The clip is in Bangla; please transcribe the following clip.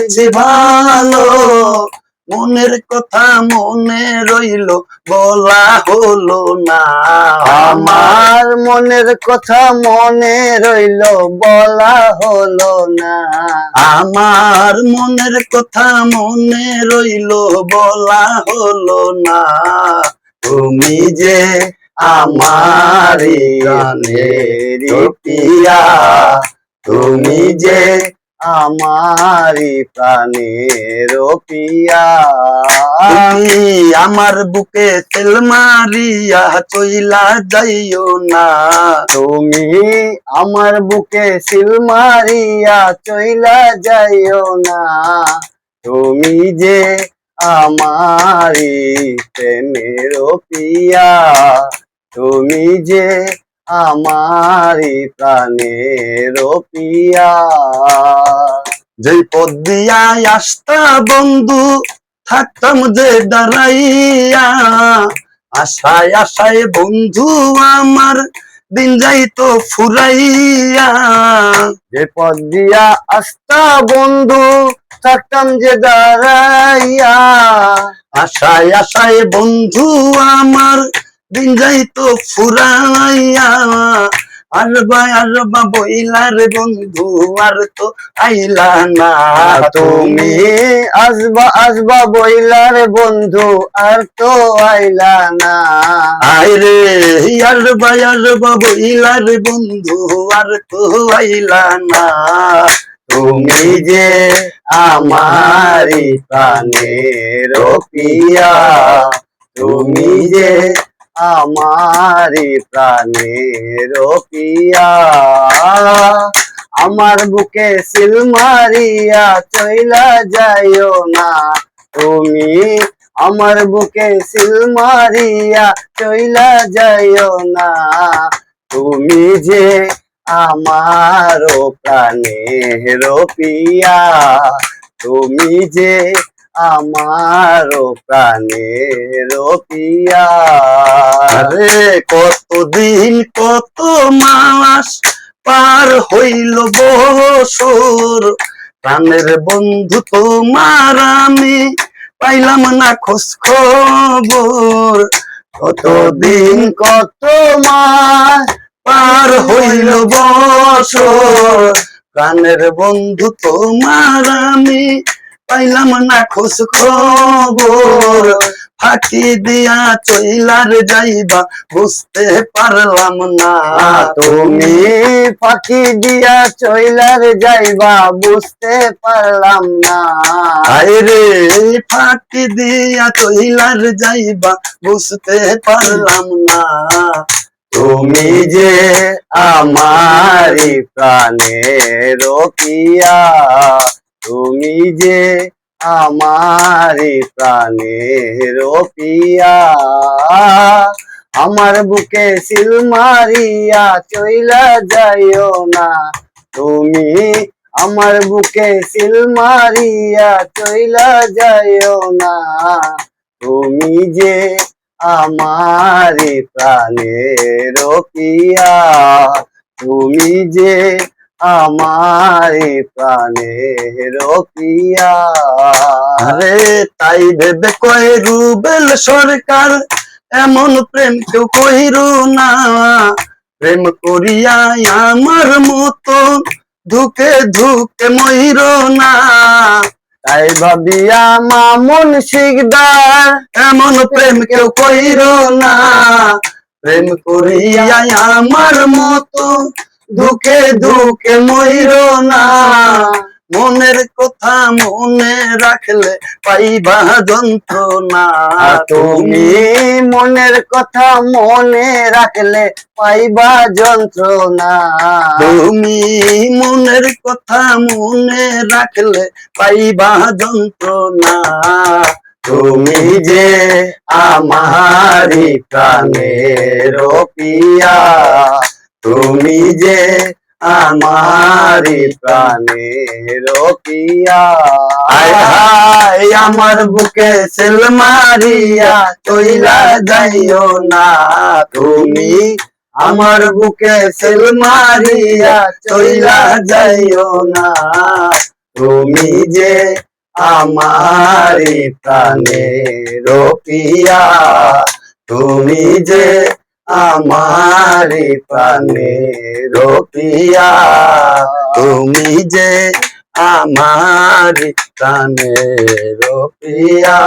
পেয়েছি ভালো, মনের কথা মনে রইল বলা হলো না। আমার মনের কথা মনে রইল বলা হলো না। আমার মনের কথা মনে রইল বলা হলো না। তুমি যে আমারই প্রাণের পিয়া, তুমি যে আমারই প্রাণের পিয়া। তুমি আমার বুকে তেল মারিয়া চইলা যাইও না। তুমি আমার বুকে সিল মারিয়া চইলা যাইও না। তুমি যে আমারই প্রেমের পিয়া, তুমি যে আমারই প্রাণের পিয়া। যেই পথ দিয়া আসতা বন্ধু থাকতাম যে দাঁড়াইয়া, আশায় আশায় বন্ধু আমার দিন যাইতো ফুরাইয়া। যে পথ দিয়া আসতা বন্ধু থাকতাম যে দাঁড়াইয়া, আশায় আশায় বন্ধু আমার দিন যাইতো ফুরাইয়া। আরবা বইলার বন্ধু আর তো আইলা না। তুমি আসবা আসবা বইলার বন্ধু আর তো আইলা না। আইরে আরবা বইলার বন্ধু আর তো আইলা না। তুমি যে আমারই প্রাণের পিয়া, তুমি যে আমারই প্রাণের পিয়া। আমার বুকে সিল মারিয়া চইলা যাইও না। তুমি আমার বুকে সিল মারিয়া চইলা যাইও না। তুমি যে আমার প্রাণের পিয়া, তুমি যে আমার প্রাণের পিয়া। আরে কতদিন কত মাস পার হইল বছর, প্রাণের বন্ধু তোমার আমি পাইলাম না খোঁজ খবর। কতদিন কত মাস পার হইল বছর, প্রাণের বন্ধু তোমার আমি পাইলাম না খোঁজ খবর। ফাঁকি দিয়া চইলার যাইবা বুঝতে পারলাম না। তুমি ফাঁকি দিয়া চইলার যাইবা বুঝতে পারলাম না। আরে ফাঁকি দিয়া চইলার যাইবা বুঝতে পারলাম না। তুমি যে আমারই প্রাণের পিয়া, তুমি যে আমারই প্রাণের পিয়া। আমার বুকে সিল মারিয়া চইলা যাইও না। তুমি আমার বুকে সিল মারিয়া চইলা যাইও না। তুমি যে আমারই প্রাণের পিয়া, তুমি যে আমারই প্রাণের পিয়া। আরে তাই ভেবে কয় রুবেল সরকার এমন প্রেম কেউ কইরো না। প্রেম করিয়া আমার মতো ধুকে ধুকে মইর না। তাই ভাবিয়া মামুন শিকদার এমন প্রেম কেউ কইরো না। প্রেম করিয়া আমার মতো ধুকে ধুকে মইর না। মনের কথা মনে রাখলে পাইবা যন্ত্রণা। তুমি মনের কথা মনে রাখলে পাইবা যন্ত্রণা। তুমি মনের কথা মনে রাখলে পাইবা যন্ত্রণা। তুমি যে আমারই প্রাণের পিয়া, তুমি যে আমারই প্রাণের পিয়া। হায় হায় আমার বুকে সেল মারিয়া চইলা যাইও না। তুমি আমার বুকে সেল মারিয়া চইলা যাইও না। তুমি যে আমারি প্রাণের পিয়া, তুমি যে আমারি প্রাণের পিয়া, তুমি যে আমারি প্রাণের পিয়া।